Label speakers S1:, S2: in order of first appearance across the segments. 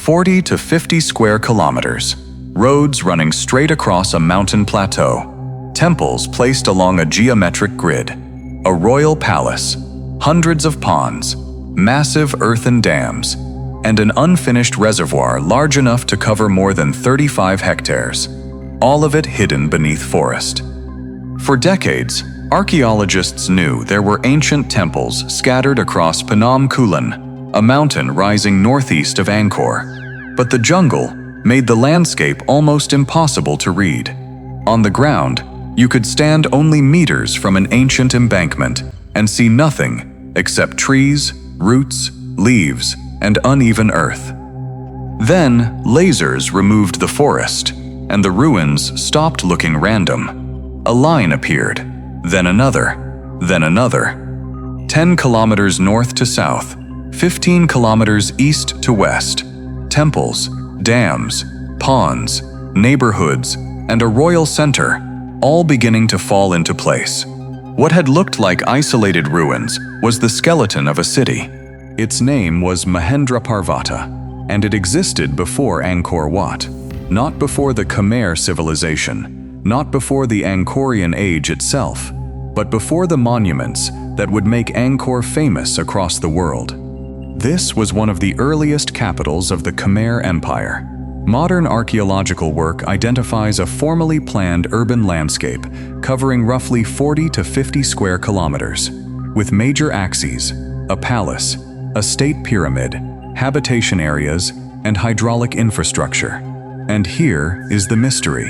S1: 40 to 50 square kilometers, roads running straight across a mountain plateau, temples placed along a geometric grid, a royal palace, hundreds of ponds, massive earthen dams, and an unfinished reservoir large enough to cover more than 35 hectares, all of it hidden beneath forest. For decades, archaeologists knew there were ancient temples scattered across Phnom Kulen, a mountain rising northeast of Angkor. But the jungle made the landscape almost impossible to read. On the ground, you could stand only meters from an ancient embankment and see nothing except trees, roots, leaves, and uneven earth. Then, lasers removed the forest, and the ruins stopped looking random. A line appeared, then another, then another. 10 kilometers north to south, 15 kilometers east to west. Temples, dams, ponds, neighborhoods, and a royal center, all beginning to fall into place. What had looked like isolated ruins was the skeleton of a city. Its name was Mahendraparvata, and it existed before Angkor Wat. Not before the Khmer civilization, not before the Angkorian age itself, but before the monuments that would make Angkor famous across the world. This was one of the earliest capitals of the Khmer Empire. Modern archaeological work identifies a formally planned urban landscape covering roughly 40 to 50 square kilometers, with major axes, a palace, a state pyramid, habitation areas, and hydraulic infrastructure. And here is the mystery.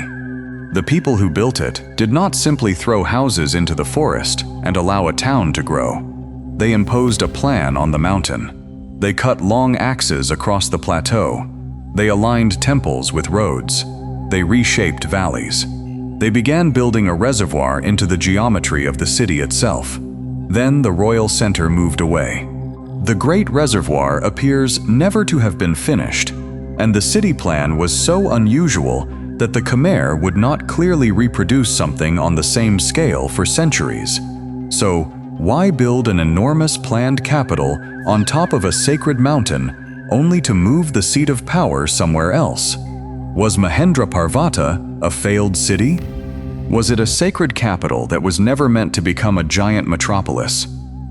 S1: The people who built it did not simply throw houses into the forest and allow a town to grow. They imposed a plan on the mountain. They cut long axes across the plateau. They aligned temples with roads. They reshaped valleys. They began building a reservoir into the geometry of the city itself. Then the royal center moved away. The Great Reservoir appears never to have been finished, and the city plan was so unusual that the Khmer would not clearly reproduce something on the same scale for centuries. So, why build an enormous planned capital on top of a sacred mountain only to move the seat of power somewhere else? Was Mahendraparvata a failed city? Was it a sacred capital that was never meant to become a giant metropolis?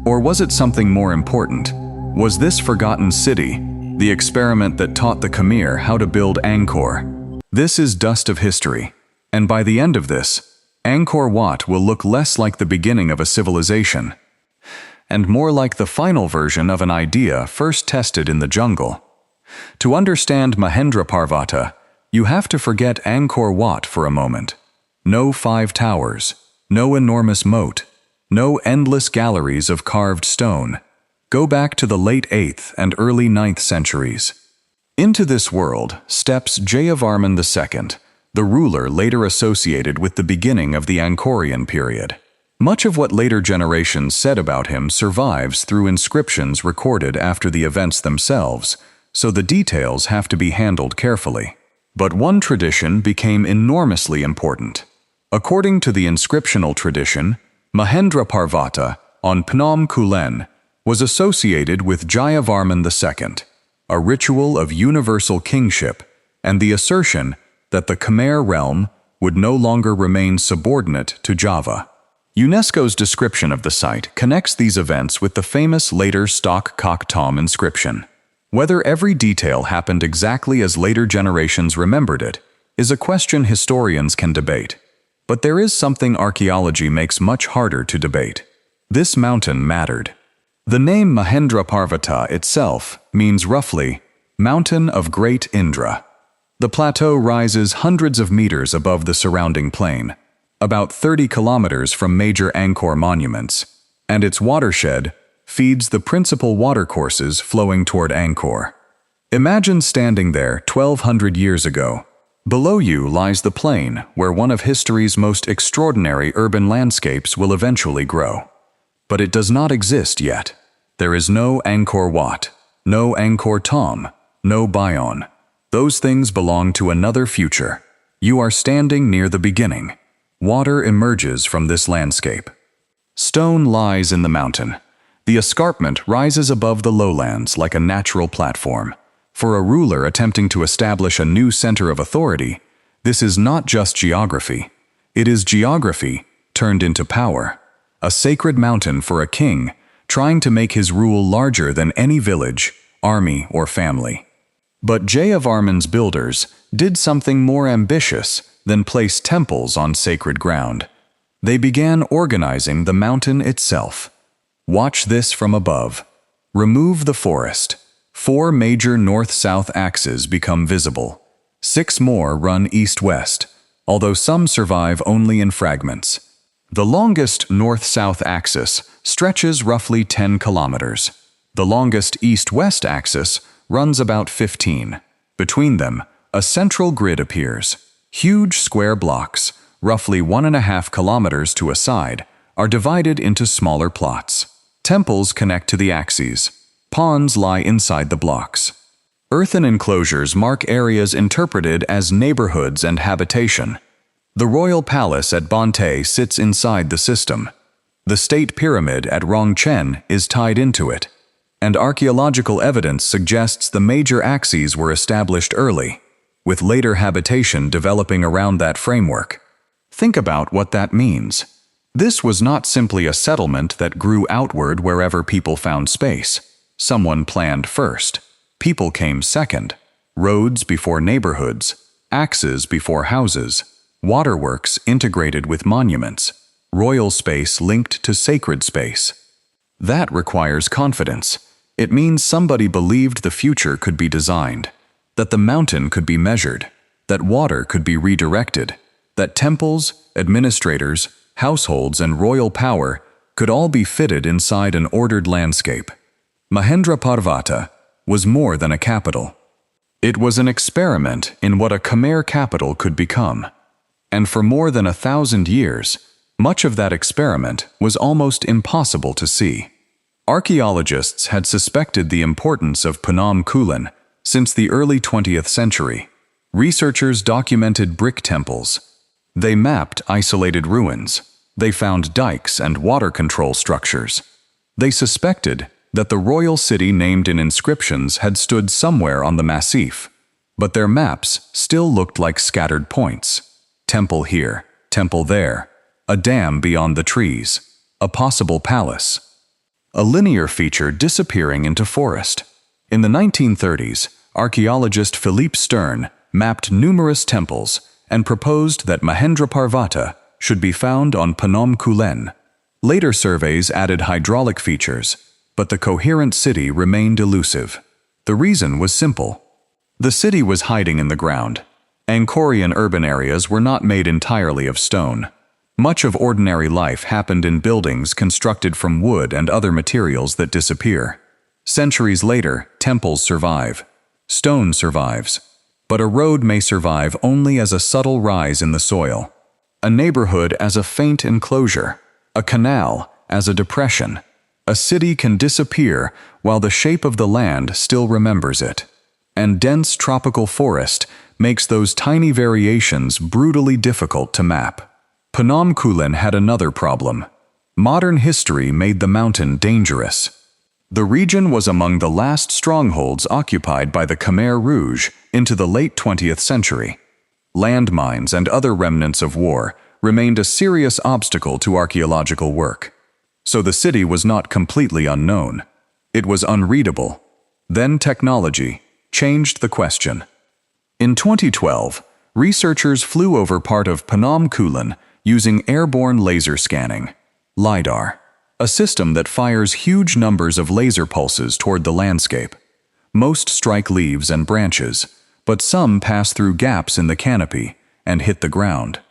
S1: Or was it something more important? Was this forgotten city the experiment that taught the Khmer how to build Angkor? This is dust of history, and by the end of this, Angkor Wat will look less like the beginning of a civilization, and more like the final version of an idea first tested in the jungle. To understand Mahendraparvata, you have to forget Angkor Wat for a moment. No 5 towers, no enormous moat, no endless galleries of carved stone. Go back to the late 8th and early 9th centuries. Into this world steps Jayavarman II, the ruler later associated with the beginning of the Angkorian period. Much of what later generations said about him survives through inscriptions recorded after the events themselves, so the details have to be handled carefully. But one tradition became enormously important. According to the inscriptional tradition, Mahendraparvata on Phnom Kulen was associated with Jayavarman II, a ritual of universal kingship, and the assertion that the Khmer realm would no longer remain subordinate to Java. UNESCO's description of the site connects these events with the famous later Stok Kok Tom inscription. Whether every detail happened exactly as later generations remembered it is a question historians can debate. But there is something archaeology makes much harder to debate. This mountain mattered. The name Mahendraparvata itself means roughly, Mountain of Great Indra. The plateau rises hundreds of meters above the surrounding plain, about 30 kilometers from major Angkor monuments, and its watershed feeds the principal watercourses flowing toward Angkor. Imagine standing there 1,200 years ago. Below you lies the plain where one of history's most extraordinary urban landscapes will eventually grow. But it does not exist yet. There is no Angkor Wat, no Angkor Thom, no Bayon. Those things belong to another future. You are standing near the beginning. Water emerges from this landscape. Stone lies in the mountain. The escarpment rises above the lowlands like a natural platform. For a ruler attempting to establish a new center of authority, this is not just geography. It is geography turned into power. A sacred mountain for a king trying to make his rule larger than any village, army, or family. But Jayavarman's builders did something more ambitious than place temples on sacred ground. They began organizing the mountain itself. Watch this from above. Remove the forest. 4 major north-south axes become visible. 6 more run east-west, although some survive only in fragments. The longest north-south axis stretches roughly 10 kilometers. The longest east-west axis runs about 15. Between them, a central grid appears. Huge square blocks, roughly 1.5 kilometers to a side, are divided into smaller plots. Temples connect to the axes. Ponds lie inside the blocks. Earthen enclosures mark areas interpreted as neighborhoods and habitation. The royal palace at Bante sits inside the system. The state pyramid at Rongchen is tied into it, and archaeological evidence suggests the major axes were established early, with later habitation developing around that framework. Think about what that means. This was not simply a settlement that grew outward wherever people found space. Someone planned first. People came second. Roads before neighborhoods, axes before houses, waterworks integrated with monuments, royal space linked to sacred space. That requires confidence. It means somebody believed the future could be designed, that the mountain could be measured, that water could be redirected, that temples, administrators, households, and royal power could all be fitted inside an ordered landscape. Mahendraparvata was more than a capital. It was an experiment in what a Khmer capital could become. And for more than 1,000 years, much of that experiment was almost impossible to see. Archaeologists had suspected the importance of Phnom Kulen since the early 20th century. Researchers documented brick temples. They mapped isolated ruins. They found dikes and water control structures. They suspected that the royal city named in inscriptions had stood somewhere on the massif, but their maps still looked like scattered points. Temple here, temple there, a dam beyond the trees, a possible palace. A linear feature disappearing into forest. In the 1930s, archaeologist Philippe Stern mapped numerous temples and proposed that Mahendraparvata should be found on Phnom Kulen. Later surveys added hydraulic features, but the coherent city remained elusive. The reason was simple. The city was hiding in the ground. Angkorian urban areas were not made entirely of stone. Much of ordinary life happened in buildings constructed from wood and other materials that disappear. Centuries later, temples survive. Stone survives. But a road may survive only as a subtle rise in the soil. A neighborhood as a faint enclosure. A canal as a depression. A city can disappear while the shape of the land still remembers it. And dense tropical forest makes those tiny variations brutally difficult to map. Phnom Kulen had another problem. Modern history made the mountain dangerous. The region was among the last strongholds occupied by the Khmer Rouge into the late 20th century. Landmines and other remnants of war remained a serious obstacle to archaeological work. So the city was not completely unknown. It was unreadable. Then technology changed the question. In 2012, researchers flew over part of Phnom Kulen using airborne laser scanning, LiDAR, a system that fires huge numbers of laser pulses toward the landscape. Most strike leaves and branches, but some pass through gaps in the canopy and hit the ground.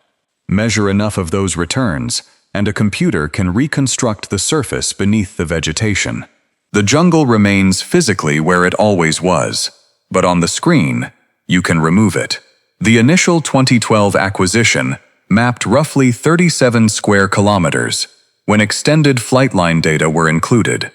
S1: Measure enough of those returns, and a computer can reconstruct the surface beneath the vegetation. The jungle remains physically where it always was, but on the screen, you can remove it. The initial 2012 acquisition mapped roughly 37 square kilometers, when extended flightline data were included.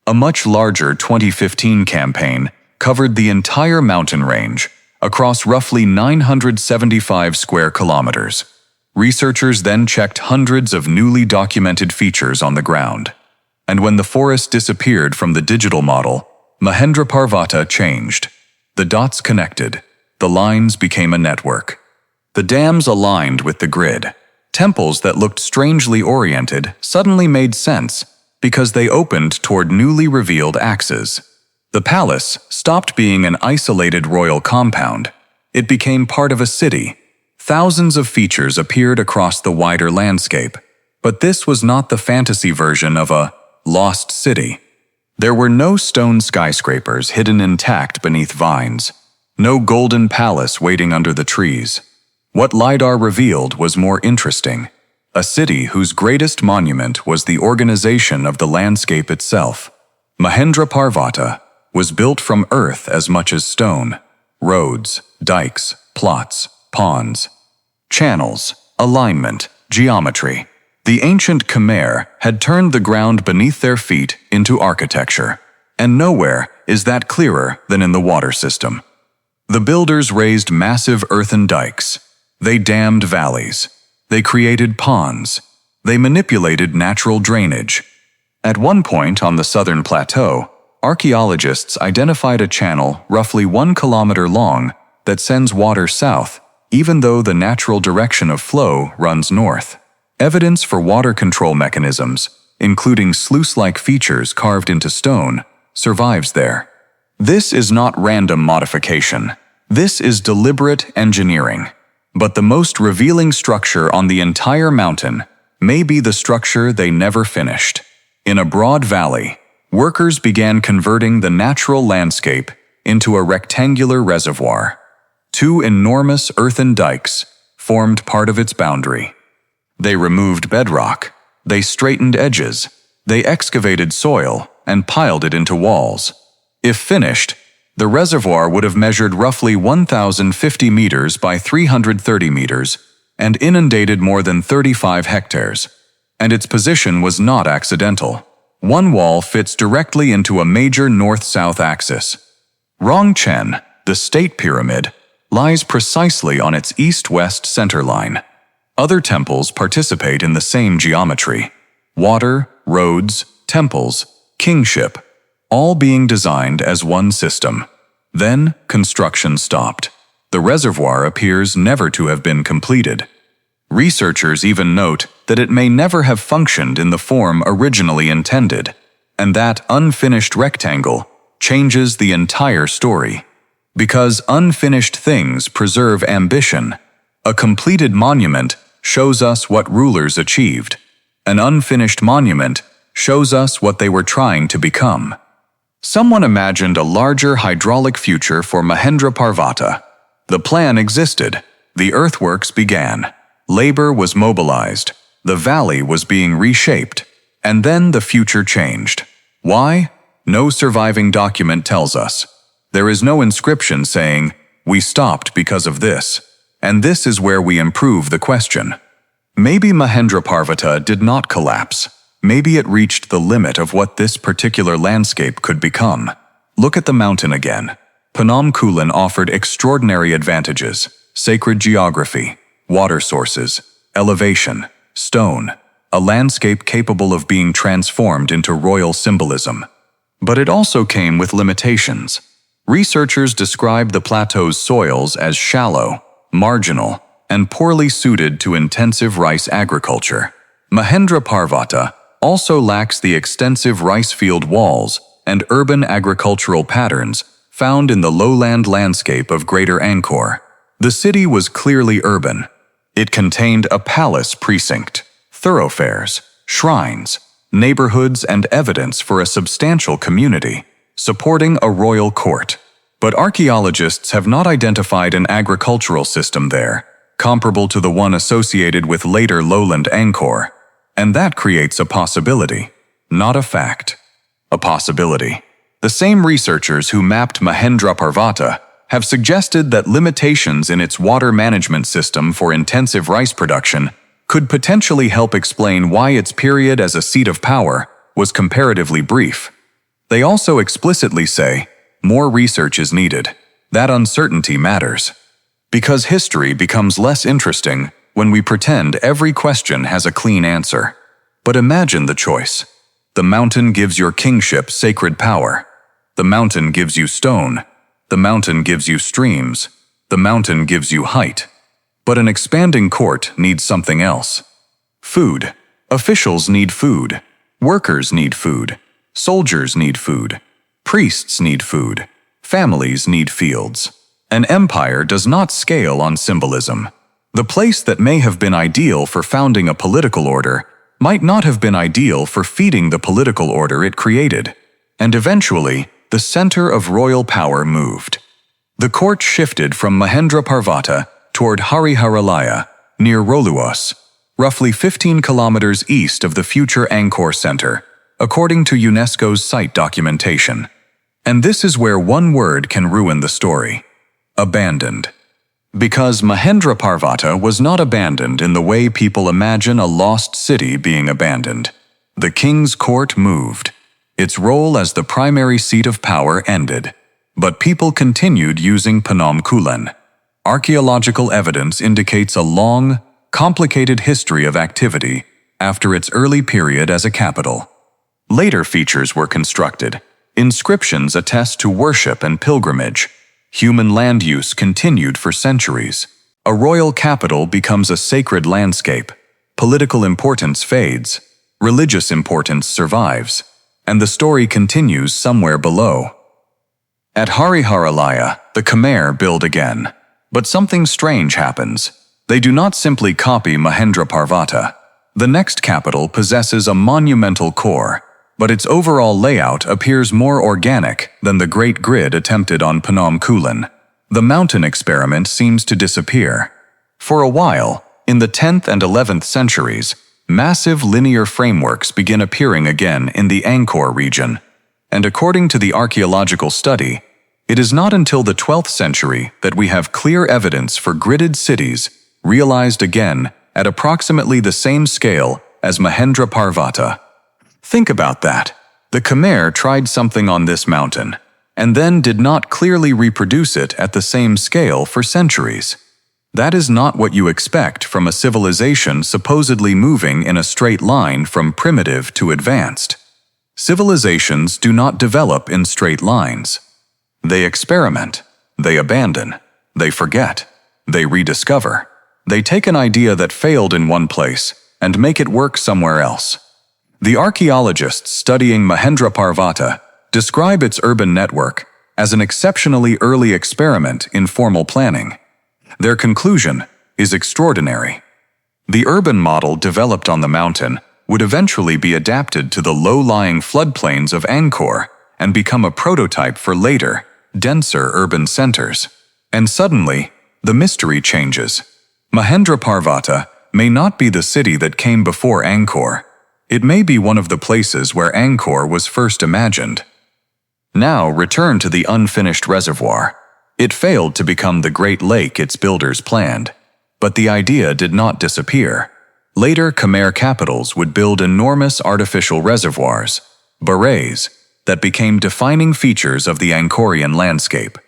S1: A much larger 2015 campaign covered the entire mountain range, across roughly 975 square kilometers. Researchers then checked hundreds of newly documented features on the ground. And when the forest disappeared from the digital model, Mahendraparvata changed. The dots connected. The lines became a network. The dams aligned with the grid. Temples that looked strangely oriented suddenly made sense because they opened toward newly revealed axes. The palace stopped being an isolated royal compound. It became part of a city. Thousands of features appeared across the wider landscape. But this was not the fantasy version of a lost city. There were no stone skyscrapers hidden intact beneath vines. No golden palace waiting under the trees. What LiDAR revealed was more interesting. A city whose greatest monument was the organization of the landscape itself. Mahendraparvata was built from earth as much as stone. Roads, dikes, plots, ponds, channels, alignment, geometry. The ancient Khmer had turned the ground beneath their feet into architecture. And nowhere is that clearer than in the water system. The builders raised massive earthen dikes. They dammed valleys. They created ponds. They manipulated natural drainage. At one point on the southern plateau, archaeologists identified a channel roughly 1 kilometer long that sends water south, even though the natural direction of flow runs north. Evidence for water control mechanisms, including sluice-like features carved into stone, survives there. This is not random modification. This is deliberate engineering. But the most revealing structure on the entire mountain may be the structure they never finished. In a broad valley, workers began converting the natural landscape into a rectangular reservoir. 2 enormous earthen dikes formed part of its boundary. They removed bedrock. They straightened edges. They excavated soil and piled it into walls. If finished, the reservoir would have measured roughly 1,050 meters by 330 meters and inundated more than 35 hectares. And its position was not accidental. One wall fits directly into a major north-south axis. Rongchen, the state pyramid, lies precisely on its east-west center line. Other temples participate in the same geometry. Water, roads, temples, kingship, all being designed as one system. Then, construction stopped. The reservoir appears never to have been completed. Researchers even note that it may never have functioned in the form originally intended, and that unfinished rectangle changes the entire story. Because unfinished things preserve ambition, a completed monument shows us what rulers achieved. An unfinished monument shows us what they were trying to become. Someone imagined a larger hydraulic future for Mahendraparvata. The plan existed. The earthworks began. Labor was mobilized. The valley was being reshaped. And then the future changed. Why? No surviving document tells us. There is no inscription saying, "We stopped because of this." And this is where we improve the question. Maybe Mahendraparvata did not collapse. Maybe it reached the limit of what this particular landscape could become. Look at the mountain again. Phnom Kulen offered extraordinary advantages: sacred geography, water sources, elevation, stone, a landscape capable of being transformed into royal symbolism. But it also came with limitations. Researchers describe the plateau's soils as shallow, marginal, and poorly suited to intensive rice agriculture. Mahendraparvata also lacks the extensive rice field walls and urban agricultural patterns found in the lowland landscape of Greater Angkor. The city was clearly urban. It contained a palace precinct, thoroughfares, shrines, neighborhoods, and evidence for a substantial community, supporting a royal court. But archaeologists have not identified an agricultural system there, comparable to the one associated with later lowland Angkor. And that creates a possibility, not a fact. A possibility. The same researchers who mapped Mahendraparvata have suggested that limitations in its water management system for intensive rice production could potentially help explain why its period as a seat of power was comparatively brief. They also explicitly say, more research is needed. That uncertainty matters. Because history becomes less interesting when we pretend every question has a clean answer. But imagine the choice. The mountain gives your kingship sacred power. The mountain gives you stone. The mountain gives you streams. The mountain gives you height. But an expanding court needs something else. Food. Officials need food. Workers need food. Soldiers need food. Priests need food. Families need fields. An empire does not scale on symbolism. The place that may have been ideal for founding a political order might not have been ideal for feeding the political order it created. And eventually, the center of royal power moved. The court shifted from Mahendraparvata toward Hariharalaya, near Roluos, roughly 15 kilometers east of the future Angkor Center, according to UNESCO's site documentation. And this is where one word can ruin the story: abandoned. Because Mahendraparvata was not abandoned in the way people imagine a lost city being abandoned. The king's court moved. Its role as the primary seat of power ended. But people continued using Phnom Kulen. Archaeological evidence indicates a long, complicated history of activity after its early period as a capital. Later features were constructed. Inscriptions attest to worship and pilgrimage. Human land use continued for centuries. A royal capital becomes a sacred landscape. Political importance fades. Religious importance survives. And the story continues somewhere below. At Hariharalaya, the Khmer build again. But something strange happens. They do not simply copy Mahendraparvata. The next capital possesses a monumental core, but its overall layout appears more organic than the great grid attempted on Phnom Kulen. The mountain experiment seems to disappear. For a while, in the 10th and 11th centuries, massive linear frameworks begin appearing again in the Angkor region. And according to the archaeological study, it is not until the 12th century that we have clear evidence for gridded cities realized again at approximately the same scale as Mahendraparvata. Think about that. The Khmer tried something on this mountain, and then did not clearly reproduce it at the same scale for centuries. That is not what you expect from a civilization supposedly moving in a straight line from primitive to advanced. Civilizations do not develop in straight lines. They experiment, they abandon, they forget, they rediscover. They take an idea that failed in one place and make it work somewhere else. The archaeologists studying Mahendraparvata describe its urban network as an exceptionally early experiment in formal planning. Their conclusion is extraordinary. The urban model developed on the mountain would eventually be adapted to the low-lying floodplains of Angkor and become a prototype for later, denser urban centers. And suddenly, the mystery changes. Mahendraparvata may not be the city that came before Angkor. It may be one of the places where Angkor was first imagined. Now return to the unfinished reservoir. It failed to become the great lake its builders planned. But the idea did not disappear. Later Khmer capitals would build enormous artificial reservoirs, barrays, that became defining features of the Angkorian landscape.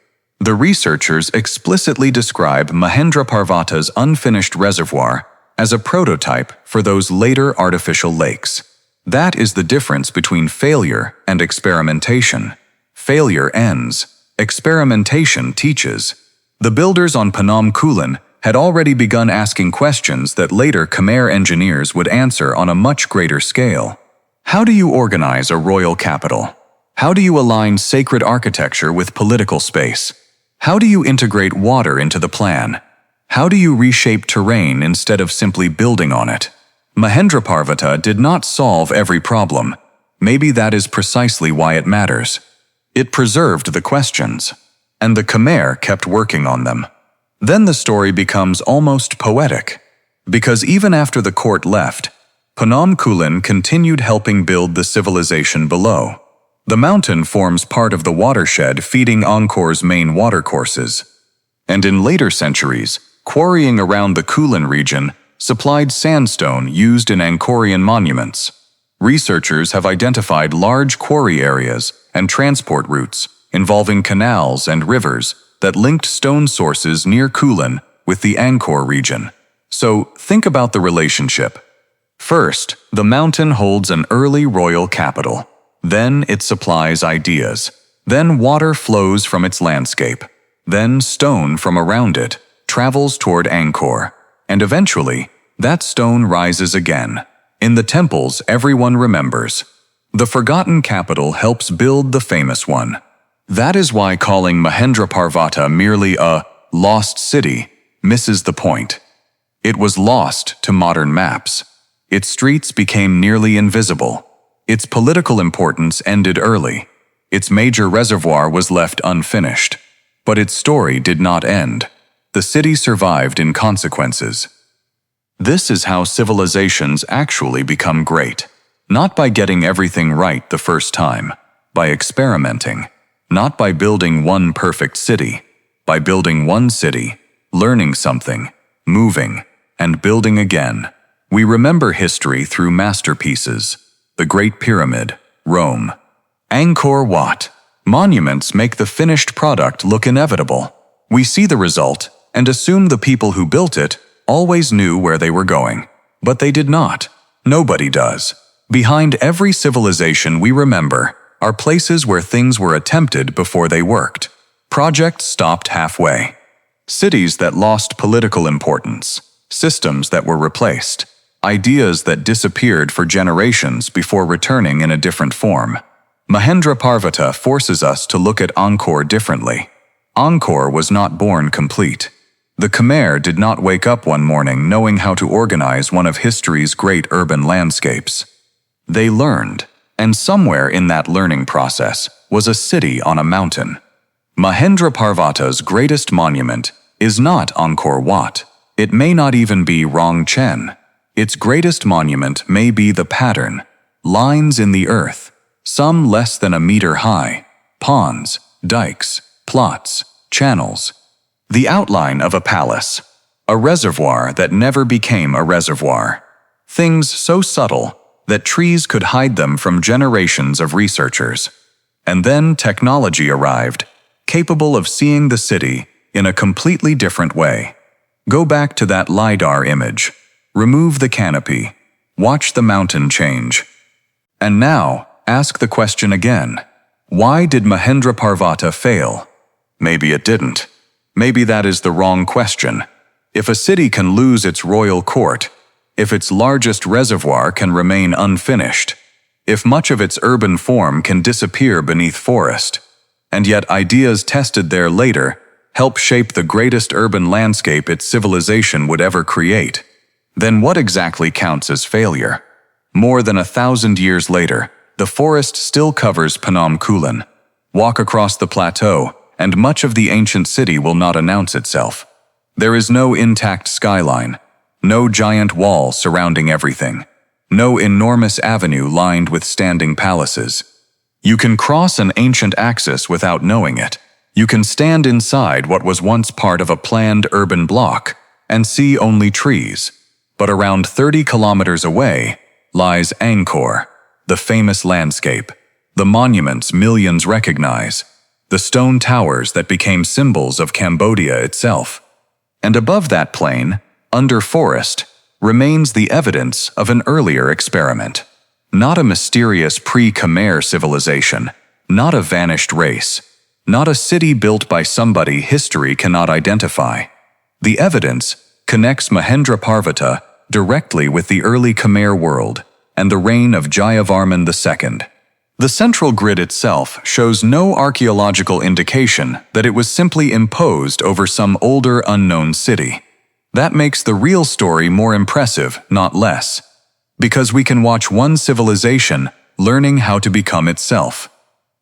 S1: The researchers explicitly describe Mahendraparvata's unfinished reservoir as a prototype for those later artificial lakes. That is the difference between failure and experimentation. Failure ends. Experimentation teaches. The builders on Phnom Kulen had already begun asking questions that later Khmer engineers would answer on a much greater scale. How do you organize a royal capital? How do you align sacred architecture with political space? How do you integrate water into the plan? How do you reshape terrain instead of simply building on it? Mahendraparvata did not solve every problem. Maybe that is precisely why it matters. It preserved the questions, and the Khmer kept working on them. Then the story becomes almost poetic, because even after the court left, Phnom Kulen continued helping build the civilization below. The mountain forms part of the watershed feeding Angkor's main watercourses. And in later centuries, quarrying around the Kulen region supplied sandstone used in Angkorian monuments. Researchers have identified large quarry areas and transport routes involving canals and rivers that linked stone sources near Kulen with the Angkor region. So think about the relationship. First, the mountain holds an early royal capital. Then it supplies ideas. Then water flows from its landscape. Then stone from around it travels toward Angkor. And eventually, that stone rises again. In the temples everyone remembers. The forgotten capital helps build the famous one. That is why calling Mahendraparvata merely a lost city misses the point. It was lost to modern maps. Its streets became nearly invisible. Its political importance ended early. Its major reservoir was left unfinished. But its story did not end. The city survived in consequences. This is how civilizations actually become great. Not by getting everything right the first time, by experimenting. Not by building one perfect city, by building one city, learning something, moving, and building again. We remember history through masterpieces. The Great Pyramid, Rome. Angkor Wat. Monuments make the finished product look inevitable. We see the result and assume the people who built it always knew where they were going. But they did not. Nobody does. Behind every civilization we remember are places where things were attempted before they worked. Projects stopped halfway. Cities that lost political importance. Systems that were replaced. Ideas that disappeared for generations before returning in a different form. Mahendraparvata forces us to look at Angkor differently. Angkor was not born complete. The Khmer did not wake up one morning knowing how to organize one of history's great urban landscapes. They learned, and somewhere in that learning process was a city on a mountain. Mahendraparvata's greatest monument is not Angkor Wat. It may not even be Rong Chen. Its greatest monument may be the pattern, lines in the earth, some less than a meter high, ponds, dikes, plots, channels. The outline of a palace, a reservoir that never became a reservoir. Things so subtle that trees could hide them from generations of researchers. And then technology arrived, capable of seeing the city in a completely different way. Go back to that LiDAR image. Remove the canopy. Watch the mountain change. And now, ask the question again. Why did Mahendraparvata fail? Maybe it didn't. Maybe that is the wrong question. If a city can lose its royal court, if its largest reservoir can remain unfinished, if much of its urban form can disappear beneath forest, and yet ideas tested there later help shape the greatest urban landscape its civilization would ever create, then what exactly counts as failure? More than 1,000 years later, the forest still covers Phnom Kulen. Walk across the plateau, and much of the ancient city will not announce itself. There is no intact skyline, no giant wall surrounding everything, no enormous avenue lined with standing palaces. You can cross an ancient axis without knowing it. You can stand inside what was once part of a planned urban block and see only trees. But around 30 kilometers away lies Angkor, the famous landscape, the monuments millions recognize, the stone towers that became symbols of Cambodia itself. And above that plain, under forest, remains the evidence of an earlier experiment. Not a mysterious pre-Khmer civilization, not a vanished race, not a city built by somebody history cannot identify. The evidence connects Mahendraparvata directly with the early Khmer world and the reign of Jayavarman II. The central grid itself shows no archaeological indication that it was simply imposed over some older unknown city. That makes the real story more impressive, not less, because we can watch one civilization learning how to become itself.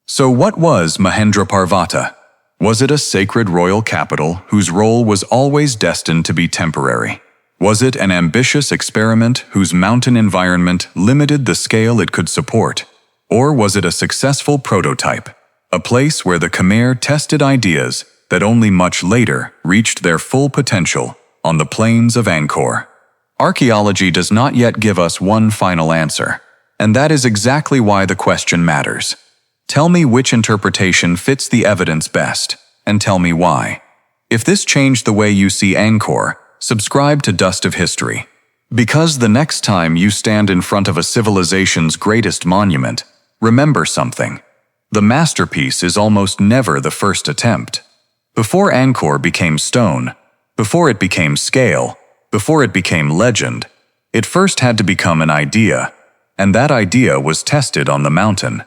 S1: So what was Mahendraparvata? Was it a sacred royal capital whose role was always destined to be temporary? Was it an ambitious experiment whose mountain environment limited the scale it could support? Or was it a successful prototype, a place where the Khmer tested ideas that only much later reached their full potential on the plains of Angkor? Archaeology does not yet give us one final answer, and that is exactly why the question matters. Tell me which interpretation fits the evidence best, and tell me why. If this changed the way you see Angkor, subscribe to Dust of History. Because the next time you stand in front of a civilization's greatest monument, remember something. The masterpiece is almost never the first attempt. Before Angkor became stone, before it became scale, before it became legend, it first had to become an idea, and that idea was tested on the mountain.